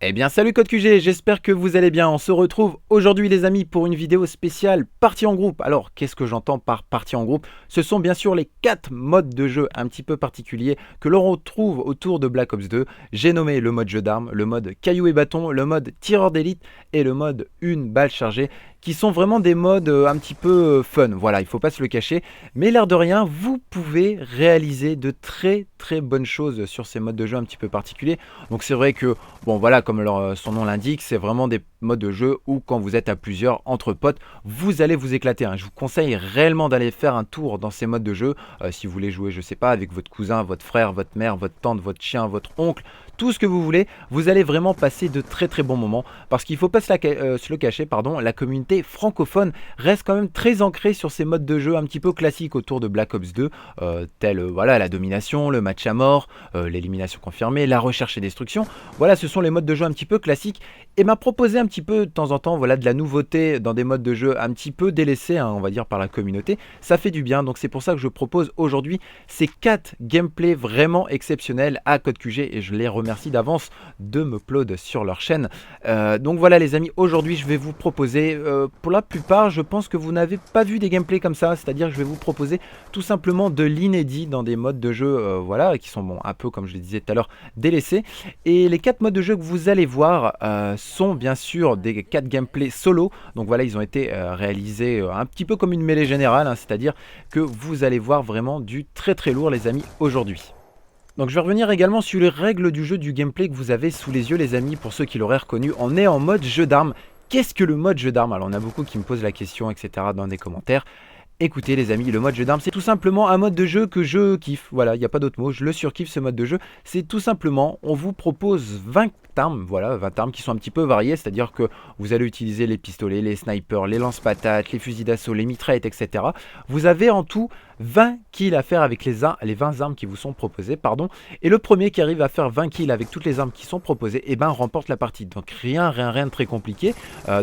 Eh bien salut Code QG, j'espère que vous allez bien. On se retrouve aujourd'hui les amis pour une vidéo spéciale partie en groupe. Alors qu'est-ce que j'entends par partie en groupe? Ce sont bien sûr les 4 modes de jeu un petit peu particuliers que l'on retrouve autour de Black Ops 2. J'ai nommé le mode jeu d'armes, le mode caillou et bâton, le mode tireur d'élite et le mode une balle chargée, qui sont vraiment des modes un petit peu fun. Voilà, il ne faut pas se le cacher. Mais l'air de rien, vous pouvez réaliser de très bonnes choses sur ces modes de jeu un petit peu particuliers. Donc c'est vrai que, bon voilà, comme son nom l'indique, c'est vraiment des modes de jeu où quand vous êtes à plusieurs entre potes, vous allez vous éclater. Je vous conseille réellement d'aller faire un tour dans ces modes de jeu. Si vous voulez jouer, je sais pas, avec votre cousin, votre frère, votre mère, votre tante, votre chien, votre oncle, tout ce que vous voulez, vous allez vraiment passer de très bons moments. Parce qu'il ne faut pas se le cacher, pardon, la communauté francophone reste quand même très ancrée sur ces modes de jeu un petit peu classiques autour de Black Ops 2, tels voilà, la domination, le match à mort, l'élimination confirmée, la recherche et destruction. Voilà, ce sont les modes de jeu un petit peu classiques et m'a proposé un petit peu de temps en temps voilà, de la nouveauté dans des modes de jeu un petit peu délaissés, on va dire, par la communauté. Ça fait du bien, donc c'est pour ça que je propose aujourd'hui ces 4 gameplays vraiment exceptionnels à Code QG et je les remercie d'avance de m'upload sur leur chaîne. Donc voilà les amis, aujourd'hui je vais vous proposer, pour la plupart je pense que vous n'avez pas vu des gameplays comme ça, c'est-à-dire que je vais vous proposer tout simplement de l'inédit dans des modes de jeu voilà, qui sont bon, un peu comme je le disais tout à l'heure délaissés. Et les 4 modes de jeu que vous allez voir sont bien sûr des 4 gameplays solo. Donc voilà, ils ont été réalisés un petit peu comme une mêlée générale, c'est-à-dire que vous allez voir vraiment du très lourd les amis aujourd'hui. Donc je vais revenir également sur les règles du jeu, du gameplay que vous avez sous les yeux les amis, pour ceux qui l'auraient reconnu. On est en mode jeu d'armes. Qu'est-ce que le mode jeu d'armes? Alors on a beaucoup qui me posent la question, etc. dans des commentaires. Écoutez les amis, le mode jeu d'armes c'est tout simplement un mode de jeu que je kiffe, voilà, il n'y a pas d'autre mot, je le surkiffe ce mode de jeu. C'est tout simplement, on vous propose 20 armes, voilà, 20 armes qui sont un petit peu variées, c'est-à-dire que vous allez utiliser les pistolets, les snipers, les lance-patates, les fusils d'assaut, les mitraillettes, etc. Vous avez en tout 20 kills à faire avec les 20 armes qui vous sont proposées, pardon. Et le premier qui arrive à faire 20 kills avec toutes les armes qui sont proposées, et ben remporte la partie. Donc rien de très compliqué.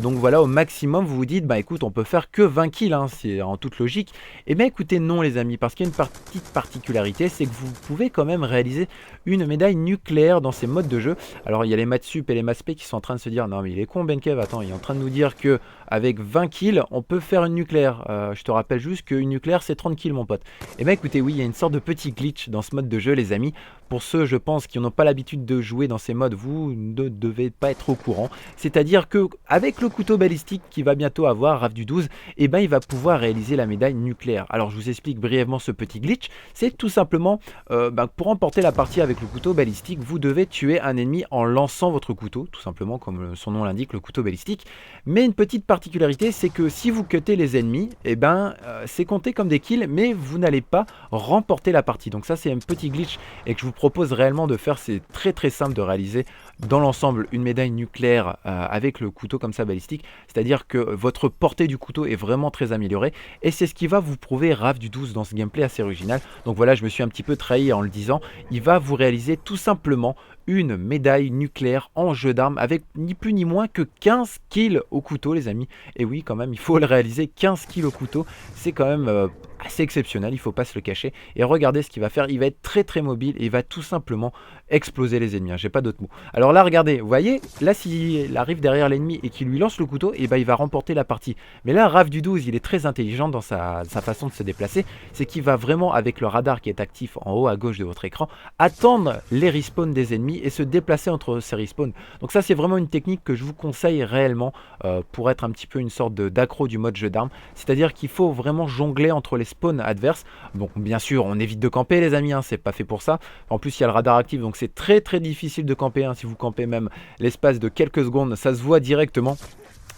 Donc voilà, au maximum vous vous dites, bah écoute, on peut faire que 20 kills, c'est en toute logique. Et bien écoutez, non les amis, parce qu'il y a une petite particularité, c'est que vous pouvez quand même réaliser une médaille nucléaire dans ces modes de jeu. Alors il y a les Matsup et les Maspé qui sont en train de se dire, non mais il est con Benkev, attends, il est en train de nous dire que avec 20 kills, on peut faire une nucléaire. Je te rappelle juste qu'une nucléaire c'est 30 kills mon pote. Et bien écoutez, oui, il y a une sorte de petit glitch dans ce mode de jeu les amis. Pour ceux, je pense, qui n'ont pas l'habitude de jouer dans ces modes, vous ne devez pas être au courant. C'est-à-dire que avec le couteau balistique qu'il va bientôt avoir, RAF du 12, et ben il va pouvoir réaliser la médaille nucléaire. Alors je vous explique brièvement ce petit glitch. C'est tout simplement, pour remporter la partie avec le couteau balistique, vous devez tuer un ennemi en lançant votre couteau, tout simplement comme son nom l'indique, le couteau balistique. Mais une petite particularité, c'est que si vous cuttez les ennemis, et ben c'est compté comme des kills, mais vous n'allez pas remporter la partie. Donc ça c'est un petit glitch et que je vous propose réellement de faire. C'est très simple de réaliser dans l'ensemble une médaille nucléaire avec le couteau comme ça balistique. C'est-à-dire que votre portée du couteau est vraiment très améliorée et c'est ce qui va vous prouver RAF du 12 dans ce gameplay assez original. Donc voilà, je me suis un petit peu trahi en le disant. Il va vous réaliser tout simplement une médaille nucléaire en jeu d'armes avec ni plus ni moins que 15 kills au couteau les amis. Et oui quand même, il faut le réaliser, 15 kills au couteau, c'est quand même assez exceptionnel, il ne faut pas se le cacher. Et regardez ce qu'il va faire, il va être très mobile et il va tout simplement exploser les ennemis, j'ai pas d'autre mot. Alors là regardez, vous voyez, là s'il arrive derrière l'ennemi et qu'il lui lance le couteau, et ben il va remporter la partie. Mais là RAF du 12 il est très intelligent dans sa façon de se déplacer, c'est qu'il va vraiment avec le radar qui est actif en haut à gauche de votre écran, attendre les respawns des ennemis et se déplacer entre ces respawns. Donc ça c'est vraiment une technique que je vous conseille réellement pour être un petit peu une sorte d'accro du mode jeu d'armes, c'est-à-dire qu'il faut vraiment jongler entre les spawns adverses. Bon bien sûr on évite de camper les amis, c'est pas fait pour ça. En plus il y a le radar actif donc c'est très difficile de camper, si vous campez même l'espace de quelques secondes ça se voit directement.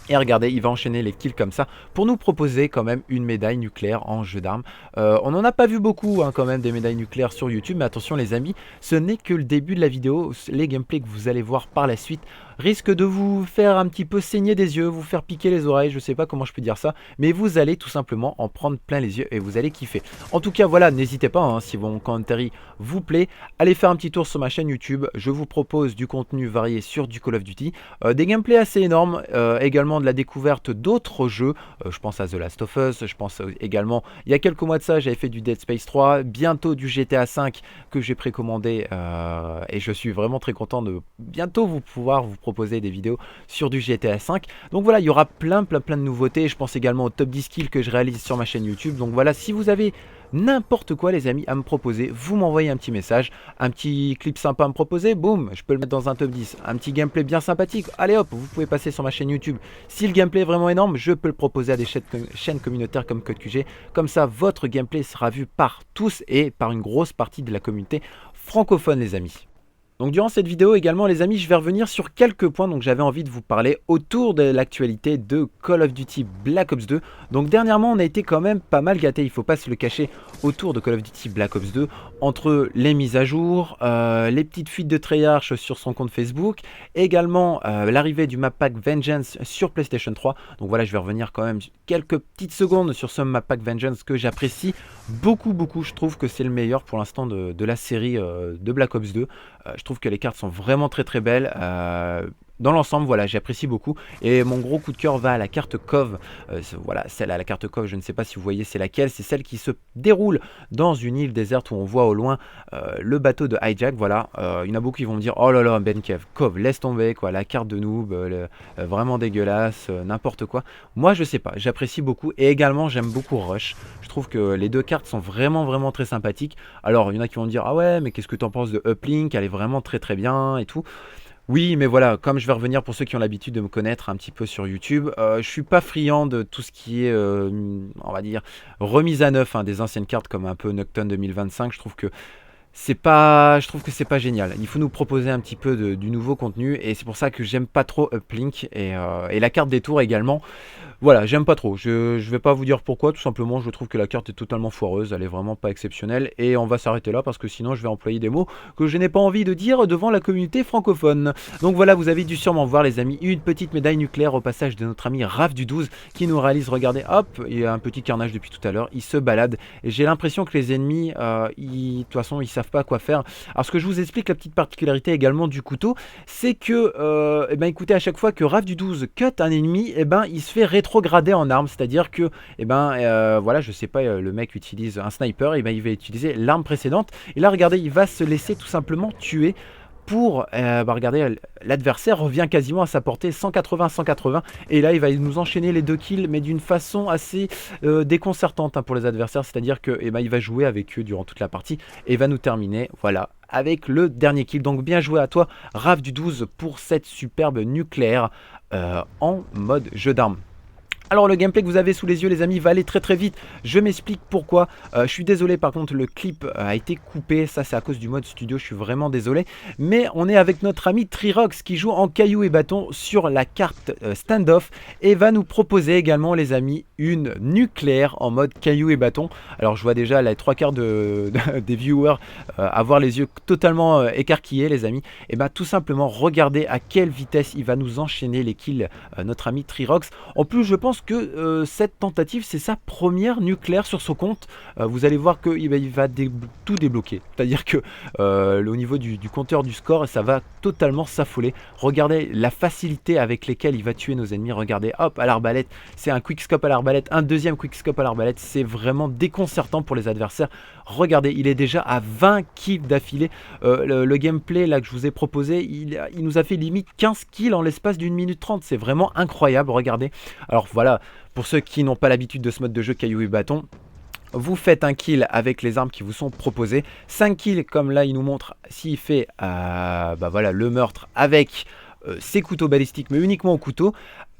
Et regardez, il va enchaîner les kills comme ça pour nous proposer quand même une médaille nucléaire en jeu d'armes. On n'en a pas vu beaucoup quand même des médailles nucléaires sur YouTube, mais attention les amis, ce n'est que le début de la vidéo. Les gameplays que vous allez voir par la suite risquent de vous faire un petit peu saigner des yeux, vous faire piquer les oreilles, je sais pas comment je peux dire ça, mais vous allez tout simplement en prendre plein les yeux et vous allez kiffer. En tout cas voilà, n'hésitez pas, si mon commentary vous plaît, allez faire un petit tour sur ma chaîne YouTube, je vous propose du contenu varié sur du Call of Duty, des gameplays assez énormes, également de la découverte d'autres jeux, je pense à The Last of Us, je pense également, il y a quelques mois de ça j'avais fait du Dead Space 3, bientôt du GTA 5 que j'ai précommandé et je suis vraiment très content de bientôt pouvoir vous proposer proposer des vidéos sur du GTA 5. Donc voilà, il y aura plein de nouveautés. Je pense également au top 10 kills que je réalise sur ma chaîne YouTube. Donc voilà, si vous avez n'importe quoi les amis à me proposer, vous m'envoyez un petit message, un petit clip sympa à me proposer, boum, je peux le mettre dans un top 10, un petit gameplay bien sympathique, allez hop, vous pouvez passer sur ma chaîne YouTube. Si le gameplay est vraiment énorme, je peux le proposer à des chaînes communautaires comme CodeQG, comme ça votre gameplay sera vu par tous et par une grosse partie de la communauté francophone les amis. Donc durant cette vidéo également les amis, je vais revenir sur quelques points dont j'avais envie de vous parler autour de l'actualité de Call of Duty Black Ops 2. Donc dernièrement on a été quand même pas mal gâté, il faut pas se le cacher, autour de Call of Duty Black Ops 2, entre les mises à jour, les petites fuites de Treyarch sur son compte Facebook, également l'arrivée du map pack Vengeance sur PlayStation 3. Donc voilà, je vais revenir quand même quelques petites secondes sur ce map pack Vengeance que j'apprécie beaucoup. Je trouve que c'est le meilleur pour l'instant de la série de Black Ops 2. Je trouve que les cartes sont vraiment très belles. Dans l'ensemble, voilà, j'apprécie beaucoup. Et mon gros coup de cœur va à la carte Cove. Voilà, celle à la carte Cove, je ne sais pas si vous voyez c'est laquelle. C'est celle qui se déroule dans une île déserte où on voit au loin le bateau de Hijack. Voilà, il y en a beaucoup qui vont me dire oh là là, Ben Kev, Cove, laisse tomber, quoi, la carte de noob, vraiment dégueulasse, n'importe quoi. Moi, je sais pas, j'apprécie beaucoup. Et également, j'aime beaucoup Rush. Je trouve que les deux cartes sont vraiment très sympathiques. Alors, il y en a qui vont me dire ah ouais, mais qu'est-ce que tu en penses de Uplink? Elle est vraiment très bien et tout. Oui, mais voilà, comme je vais revenir pour ceux qui ont l'habitude de me connaître un petit peu sur YouTube, je suis pas friand de tout ce qui est, on va dire, remise à neuf hein, des anciennes cartes comme un peu Nocturne 2025. Je trouve que c'est pas génial. Il faut nous proposer un petit peu du nouveau contenu et c'est pour ça que j'aime pas trop Uplink et la carte des tours également. Voilà, j'aime pas trop. Je vais pas vous dire pourquoi, tout simplement je trouve que la carte est totalement foireuse, elle est vraiment pas exceptionnelle et on va s'arrêter là parce que sinon je vais employer des mots que je n'ai pas envie de dire devant la communauté francophone. Donc voilà, vous avez dû sûrement voir les amis, une petite médaille nucléaire au passage de notre ami Raph du 12 qui nous réalise, regardez, hop, il y a un petit carnage depuis tout à l'heure, il se balade et j'ai l'impression que les ennemis, de toute façon ils savent pas quoi faire. Alors ce que je vous explique, la petite particularité également du couteau, c'est que, eh ben, écoutez, à chaque fois que Raph du 12 cut un ennemi, eh ben, il se fait rétrograder en arme, c'est-à-dire que, eh ben, voilà, je sais pas, le mec utilise un sniper, et ben, il va utiliser l'arme précédente, et là, regardez, il va se laisser tout simplement tuer pour, regardez, l'adversaire revient quasiment à sa portée 180-180 et là il va nous enchaîner les 2 kills mais d'une façon assez déconcertante hein, pour les adversaires, c'est à dire que il va jouer avec eux durant toute la partie et va nous terminer, voilà, avec le dernier kill. Donc bien joué à toi Raph du 12 pour cette superbe nucléaire en mode jeu d'armes. Alors le gameplay que vous avez sous les yeux les amis va aller très vite, je m'explique pourquoi. Je suis désolé par contre le clip a été coupé, ça c'est à cause du mode studio, je suis vraiment désolé. Mais on est avec notre ami Trirox qui joue en cailloux et bâton sur la carte standoff et va nous proposer également les amis une nucléaire en mode cailloux et bâton. Alors je vois déjà les 3/4 des viewers avoir les yeux totalement écarquillés les amis. Et bien tout simplement regardez à quelle vitesse il va nous enchaîner les kills notre ami Trirox. En plus je pense que cette tentative c'est sa première nucléaire sur son compte. Vous allez voir qu'il va tout débloquer, c'est à dire que au niveau du compteur du score ça va totalement s'affoler. Regardez la facilité avec lesquelles il va tuer nos ennemis, regardez, hop, à l'arbalète, c'est un quickscope à l'arbalète, un deuxième quickscope à l'arbalète, c'est vraiment déconcertant pour les adversaires. Regardez, il est déjà à 20 kills d'affilée. Le gameplay là que je vous ai proposé, il nous a fait limite 15 kills en l'espace d'une minute 30, c'est vraiment incroyable, regardez. Alors voilà, pour ceux qui n'ont pas l'habitude de ce mode de jeu caillou et bâton, vous faites un kill avec les armes qui vous sont proposées, 5 kills comme là il nous montre s'il fait voilà, le meurtre avec ses couteaux balistiques mais uniquement au couteau.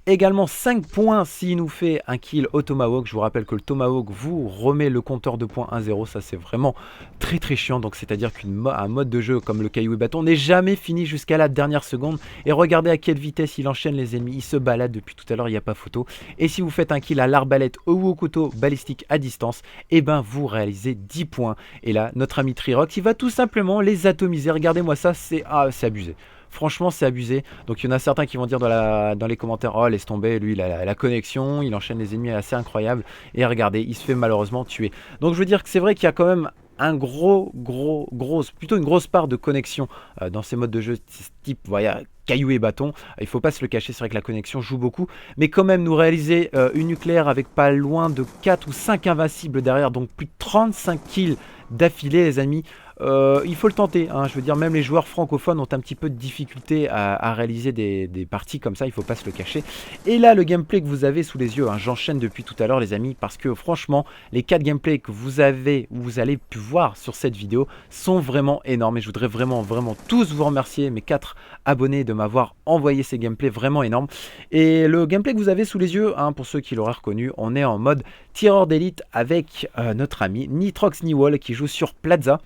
Également 5 points s'il nous fait un kill au Tomahawk. Je vous rappelle que le Tomahawk vous remet le compteur de points 1-0. Ça c'est vraiment très chiant. Donc c'est à dire qu'un mode de jeu comme le caillou et bâton n'est jamais fini jusqu'à la dernière seconde. Et regardez à quelle vitesse il enchaîne les ennemis. Il se balade depuis tout à l'heure, il n'y a pas photo. Et si vous faites un kill à l'arbalète ou au couteau balistique à distance, et ben vous réalisez 10 points. Et là notre ami Trirox il va tout simplement les atomiser. Regardez-moi ça, c'est abusé. Franchement c'est abusé, donc il y en a certains qui vont dire dans les commentaires oh laisse tomber, lui il a la connexion, il enchaîne les ennemis assez incroyable et regardez il se fait malheureusement tuer. Donc je veux dire que c'est vrai qu'il y a quand même un plutôt une grosse part de connexion dans ces modes de jeu type voilà, caillou et bâton. Il faut pas se le cacher, c'est vrai que la connexion joue beaucoup, mais quand même nous réaliser une nucléaire avec pas loin de 4 ou 5 invincibles derrière, donc plus de 35 kills d'affilée les amis. il faut le tenter, hein. Je veux dire, même les joueurs francophones ont un petit peu de difficulté à réaliser des parties comme ça, il faut pas se le cacher. Et là, le gameplay que vous avez sous les yeux, hein, j'enchaîne depuis tout à l'heure les amis, parce que franchement, les 4 gameplays que vous avez, ou vous allez pu voir sur cette vidéo, sont vraiment énormes. Et je voudrais vraiment tous vous remercier, mes 4 abonnés, de m'avoir envoyé ces gameplays vraiment énormes. Et le gameplay que vous avez sous les yeux, hein, pour ceux qui l'auraient reconnu, on est en mode tireur d'élite avec notre ami Nitrox Niwall qui joue sur Plaza.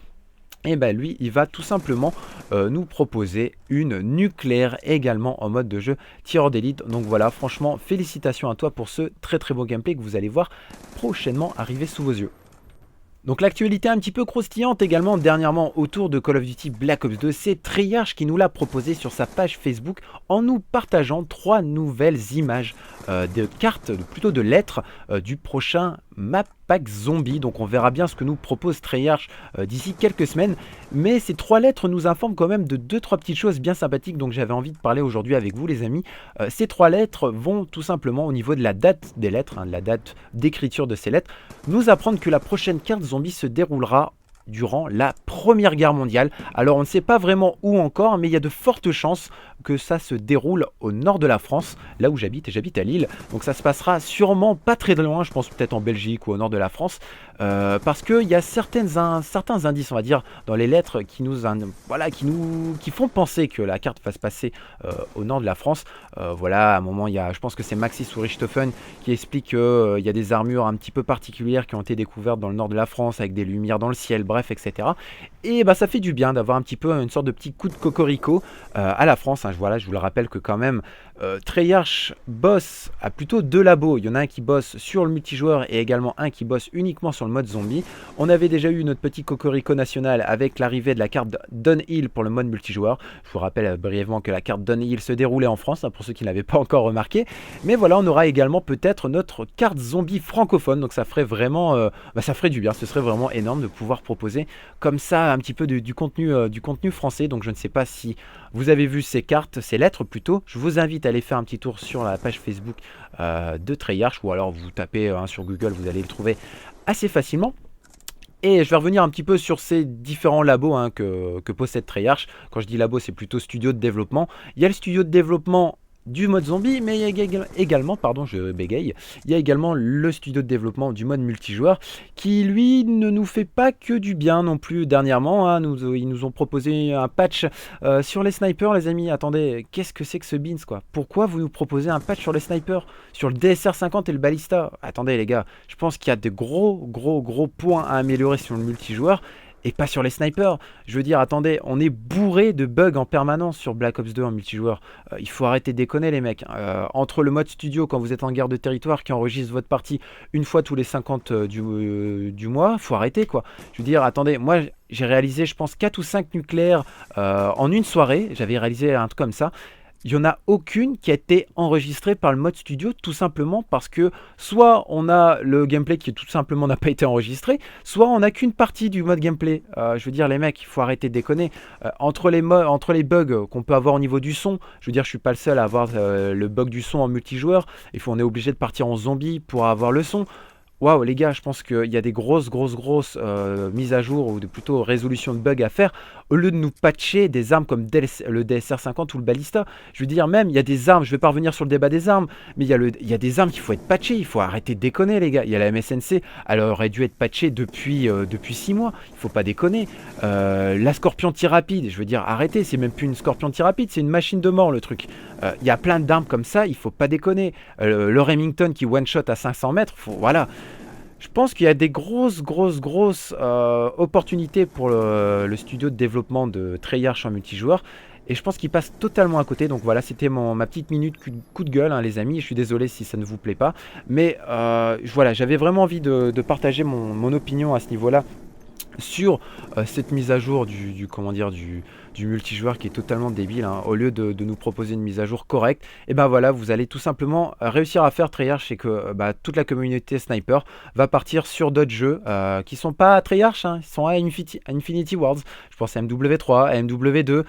Et ben lui, il va tout simplement nous proposer une nucléaire également en mode de jeu tireur d'élite. Donc voilà, franchement, félicitations à toi pour ce très beau gameplay que vous allez voir prochainement arriver sous vos yeux. Donc l'actualité un petit peu croustillante également dernièrement autour de Call of Duty Black Ops 2, c'est Treyarch qui nous l'a proposé sur sa page Facebook en nous partageant 3 nouvelles images de cartes, plutôt de lettres du prochain map pack zombie. Donc on verra bien ce que nous propose Treyarch d'ici quelques semaines, mais ces 3 lettres nous informent quand même de 2-3 petites choses bien sympathiques, donc j'avais envie de parler aujourd'hui avec vous les amis. Ces 3 lettres vont tout simplement au niveau de la date des lettres, hein, de la date d'écriture de ces lettres, nous apprendre que la prochaine carte zombie se déroulera durant la Première Guerre mondiale. Alors on ne sait pas vraiment où encore, mais il y a de fortes chances que ça se déroule au nord de la France, là où j'habite, et j'habite à Lille. Donc ça se passera sûrement pas très loin, je pense peut-être en Belgique ou au nord de la France, parce qu'il y a certains indices, on va dire, dans les lettres qui qui font penser que la carte va se passer au nord de la France. Voilà, à un moment, je pense que c'est Maxis ou Richthofen qui explique qu'il y a des armures un petit peu particulières qui ont été découvertes dans le nord de la France, avec des lumières dans le ciel, bref, etc. Et bah ça fait du bien d'avoir un petit peu une sorte de petit coup de cocorico à la France, hein. Voilà, je vous le rappelle que quand même Treyarch bosse à plutôt 2 labos. Il y en a un qui bosse sur le multijoueur et également un qui bosse uniquement sur le mode zombie. On avait déjà eu notre petit cocorico national avec l'arrivée de la carte Dunhill pour le mode multijoueur. Je vous rappelle brièvement que la carte Dunhill se déroulait en France, hein, pour ceux qui ne l'avaient pas encore remarqué. Mais voilà, on aura également peut-être notre carte zombie francophone, donc ça ferait vraiment ça ferait du bien. Ce serait vraiment énorme de pouvoir proposer comme ça un petit peu du contenu français. Donc je ne sais pas si vous avez vu ces cartes, ces lettres plutôt. Je vous invite à aller faire un petit tour sur la page Facebook de Treyarch, ou alors vous tapez sur Google, vous allez le trouver assez facilement. Et je vais revenir un petit peu sur ces différents labos, hein, que possède Treyarch. Quand je dis labo, c'est plutôt studio de développement. Il y a le studio de développement du mode zombie, mais il y a également, pardon, je bégaye, il y a également le studio de développement du mode multijoueur qui lui ne nous fait pas que du bien non plus dernièrement, hein. Ils nous ont proposé un patch sur les snipers les amis. Attendez, qu'est-ce que c'est que ce beans quoi? Pourquoi vous nous proposez un patch sur les snipers, sur le DSR 50 et le ballista? Attendez les gars, je pense qu'il y a de gros points à améliorer sur le multijoueur et pas sur les snipers. Je veux dire, attendez, on est bourré de bugs en permanence sur Black Ops 2 en multijoueur. Il faut arrêter de déconner les mecs. Entre le mode studio, quand vous êtes en guerre de territoire, qui enregistre votre partie une fois tous les 50 du mois, faut arrêter quoi. Je veux dire, attendez, moi j'ai réalisé je pense 4 ou 5 nucléaires en une soirée. J'avais réalisé un truc comme ça. Il n'y en a aucune qui a été enregistrée par le mode studio, tout simplement parce que soit on a le gameplay qui tout simplement n'a pas été enregistré, soit on n'a qu'une partie du mode gameplay. Je veux dire les mecs, il faut arrêter de déconner. Entre les bugs qu'on peut avoir au niveau du son, je veux dire je suis pas le seul à avoir le bug du son en multijoueur, on est obligé de partir en zombie pour avoir le son. Waouh les gars, je pense qu'il y a des grosses mises à jour ou plutôt résolution de bugs à faire au lieu de nous patcher des armes comme le DSR 50 ou le ballista. Je veux dire même, il y a des armes, je vais pas revenir sur le débat des armes, mais il y a des armes qu'il faut être patchées, il faut arrêter de déconner les gars. Il y a la MSNC, elle aurait dû être patchée depuis 6 mois, il faut pas déconner. La Scorpion tir rapide, je veux dire arrêtez, c'est même plus une Scorpion tir rapide, c'est une machine de mort le truc. Il y a plein d'armes comme ça, il faut pas déconner. Le Remington qui one shot à 500 mètres, voilà. Je pense qu'il y a des grosses opportunités pour le studio de développement de Treyarch en multijoueur. Et je pense qu'il passe totalement à côté. Donc voilà, c'était ma petite minute coup de gueule, hein, les amis. Je suis désolé si ça ne vous plaît pas. Mais voilà, j'avais vraiment envie de partager mon opinion à ce niveau-là sur cette mise à jour du multijoueur qui est totalement débile, hein. Au lieu de nous proposer une mise à jour correcte, et ben voilà, vous allez tout simplement réussir à faire Treyarch, c'est que toute la communauté sniper va partir sur d'autres jeux qui sont pas à Treyarch, hein, ils sont à Infinity Wars. Je pense à MW3, à MW2.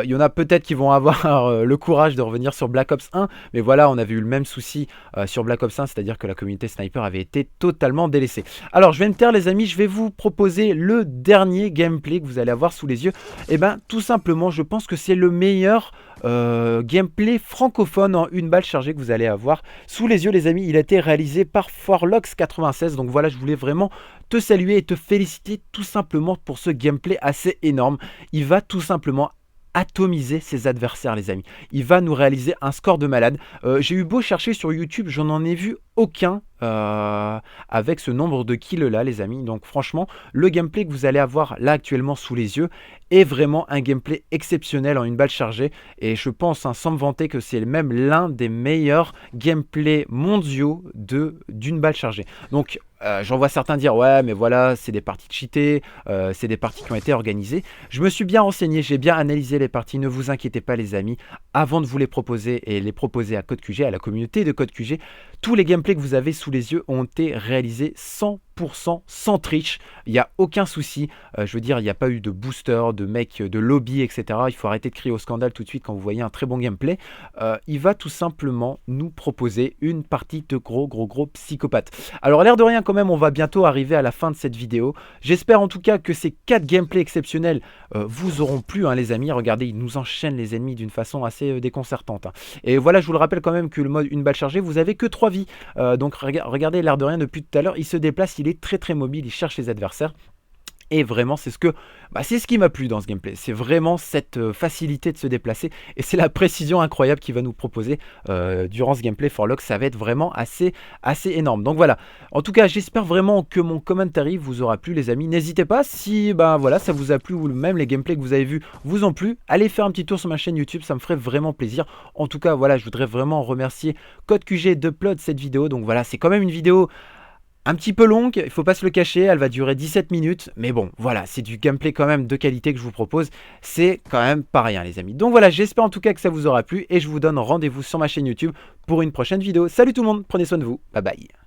Il y en a peut-être qui vont avoir le courage de revenir sur Black Ops 1, mais voilà, on avait eu le même souci sur Black Ops 1, c'est-à-dire que la communauté sniper avait été totalement délaissée. Alors je vais me taire les amis, je vais vous proposer le le dernier gameplay que vous allez avoir sous les yeux, et ben tout simplement je pense que c'est le meilleur gameplay francophone en une balle chargée que vous allez avoir sous les yeux les amis. Il a été réalisé par Forlox96, donc voilà, je voulais vraiment te saluer et te féliciter tout simplement pour ce gameplay assez énorme. Il va tout simplement atomiser ses adversaires les amis. Il va nous réaliser un score de malade. J'ai eu beau chercher sur YouTube, j'en en ai vu aucun avec ce nombre de kills là les amis. Donc franchement, le gameplay que vous allez avoir là actuellement sous les yeux est vraiment un gameplay exceptionnel en une balle chargée. Et je pense sans me vanter que c'est même l'un des meilleurs gameplays mondiaux d'une balle chargée. Donc j'en vois certains dire ouais mais voilà c'est des parties cheatées, c'est des parties qui ont été organisées. Je me suis bien renseigné, j'ai bien analysé les parties, ne vous inquiétez pas les amis. Avant de vous les proposer et les proposer à CodeQG, à la communauté de CodeQG, tous les gameplays que vous avez sous les yeux ont été réalisés 100% sans triche, il n'y a aucun souci, je veux dire il n'y a pas eu de booster, de mec, de lobby etc. Il faut arrêter de crier au scandale tout de suite quand vous voyez un très bon gameplay. Il va tout simplement nous proposer une partie de gros psychopathe. Alors l'air de rien quand même, on va bientôt arriver à la fin de cette vidéo. J'espère en tout cas que ces 4 gameplays exceptionnels vous auront plu hein, les amis. Regardez, ils nous enchaînent les ennemis d'une façon assez déconcertante hein. Et voilà, je vous le rappelle quand même que le mode une balle chargée, vous avez que 3 vies. Donc regardez, l'air de rien depuis tout à l'heure, il se déplace, il est très mobile, il cherche les adversaires. Et vraiment, c'est ce qui m'a plu dans ce gameplay. C'est vraiment cette facilité de se déplacer. Et c'est la précision incroyable qu'il va nous proposer durant ce gameplay. Forlox, ça va être vraiment assez énorme. Donc voilà. En tout cas, j'espère vraiment que mon commentary vous aura plu, les amis. N'hésitez pas, si voilà, ça vous a plu ou même les gameplays que vous avez vus vous ont plu, allez faire un petit tour sur ma chaîne YouTube. Ça me ferait vraiment plaisir. En tout cas, voilà, je voudrais vraiment remercier CodeQG d'upload cette vidéo. Donc voilà, c'est quand même une vidéo un petit peu longue, il faut pas se le cacher, elle va durer 17 minutes, mais bon, voilà, c'est du gameplay quand même de qualité que je vous propose, c'est quand même pas rien les amis. Donc voilà, j'espère en tout cas que ça vous aura plu, et je vous donne rendez-vous sur ma chaîne YouTube pour une prochaine vidéo. Salut tout le monde, prenez soin de vous, bye bye.